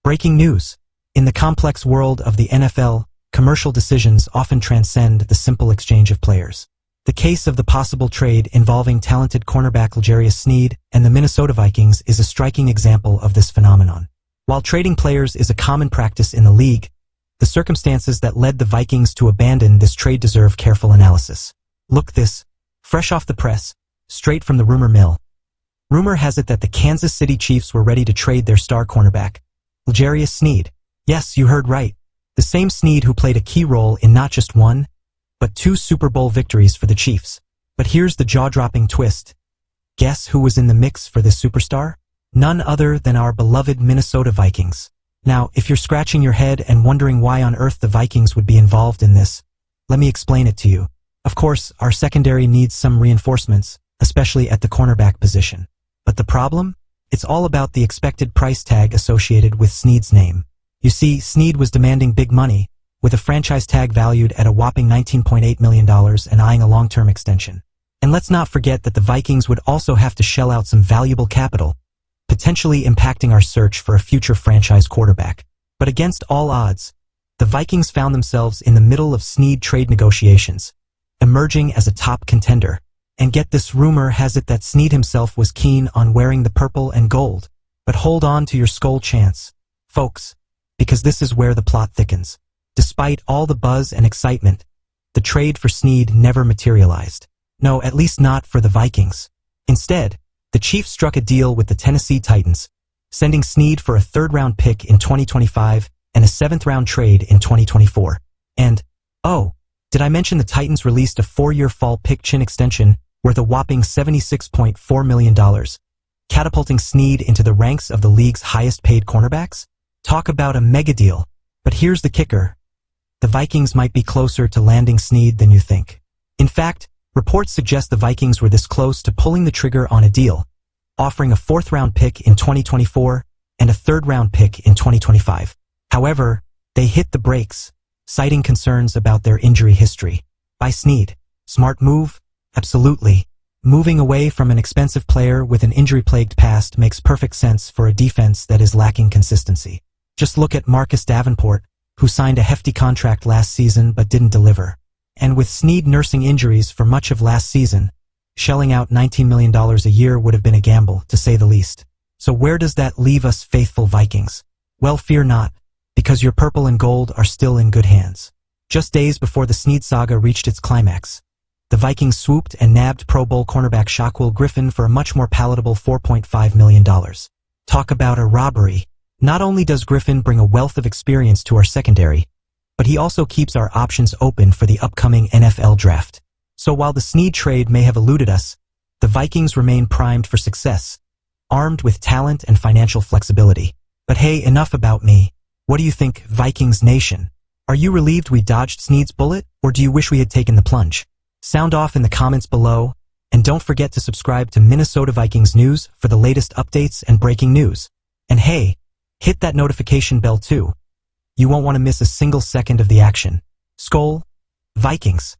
Breaking news. In the complex world of the NFL, commercial decisions often transcend the simple exchange of players. The case of the possible trade involving talented cornerback L'Jarius Sneed and the Minnesota Vikings is a striking example of this phenomenon. While trading players is a common practice in the league, the circumstances that led the Vikings to abandon this trade deserve careful analysis. Look this, fresh off the press, straight from the rumor mill. Rumor has it that the Kansas City Chiefs were ready to trade their star cornerback, L'Jarius Sneed. Yes, you heard right. The same Sneed who played a key role in not just one, but 2 Super Bowl victories for the Chiefs. But here's the jaw-dropping twist. Guess who was in the mix for this superstar? None other than our beloved Minnesota Vikings. Now, if you're scratching your head and wondering why on earth the Vikings would be involved in this, let me explain it to you. Of course, our secondary needs some reinforcements, especially at the cornerback position. But the problem? It's all about the expected price tag associated with Sneed's name. You see, Sneed was demanding big money, with a franchise tag valued at a whopping $19.8 million and eyeing a long-term extension. And let's not forget that the Vikings would also have to shell out some valuable capital, potentially impacting our search for a future franchise quarterback. But against all odds, the Vikings found themselves in the middle of Sneed trade negotiations, emerging as a top contender. And get this, rumor has it that Sneed himself was keen on wearing the purple and gold. But hold on to your skull chance, folks, because this is where the plot thickens. Despite all the buzz and excitement, the trade for Sneed never materialized. No, at least not for the Vikings. Instead, the Chiefs struck a deal with the Tennessee Titans, sending Sneed for a 3rd-round pick in 2025 and a 7th-round trade in 2024. And, oh, did I mention the Titans released a 4-year fall pick-chin extension worth a whopping $76.4 million, catapulting Sneed into the ranks of the league's highest-paid cornerbacks? Talk about a mega deal. But here's the kicker. The Vikings might be closer to landing Sneed than you think. In fact, reports suggest the Vikings were this close to pulling the trigger on a deal, offering a 4th-round pick in 2024 and a 3rd-round pick in 2025. However, they hit the brakes, citing concerns about their injury history. By Sneed. Smart move? Absolutely. Moving away from an expensive player with an injury-plagued past makes perfect sense for a defense that is lacking consistency. Just look at Marcus Davenport, who signed a hefty contract last season but didn't deliver. And with Sneed nursing injuries for much of last season, shelling out $19 million a year would have been a gamble, to say the least. So where does that leave us, faithful Vikings? Well, fear not, because your purple and gold are still in good hands. Just days before the Sneed saga reached its climax, the Vikings swooped and nabbed Pro Bowl cornerback Shaquille Griffin for a much more palatable $4.5 million. Talk about a robbery. Not only does Griffin bring a wealth of experience to our secondary, but he also keeps our options open for the upcoming NFL draft. So while the Sneed trade may have eluded us, the Vikings remain primed for success, armed with talent and financial flexibility. But hey, enough about me. What do you think, Vikings Nation? Are you relieved we dodged Sneed's bullet, or do you wish we had taken the plunge? Sound off in the comments below, and don't forget to subscribe to Minnesota Vikings News for the latest updates and breaking news. And hey, hit that notification bell too. You won't want to miss a single second of the action. Skol, Vikings!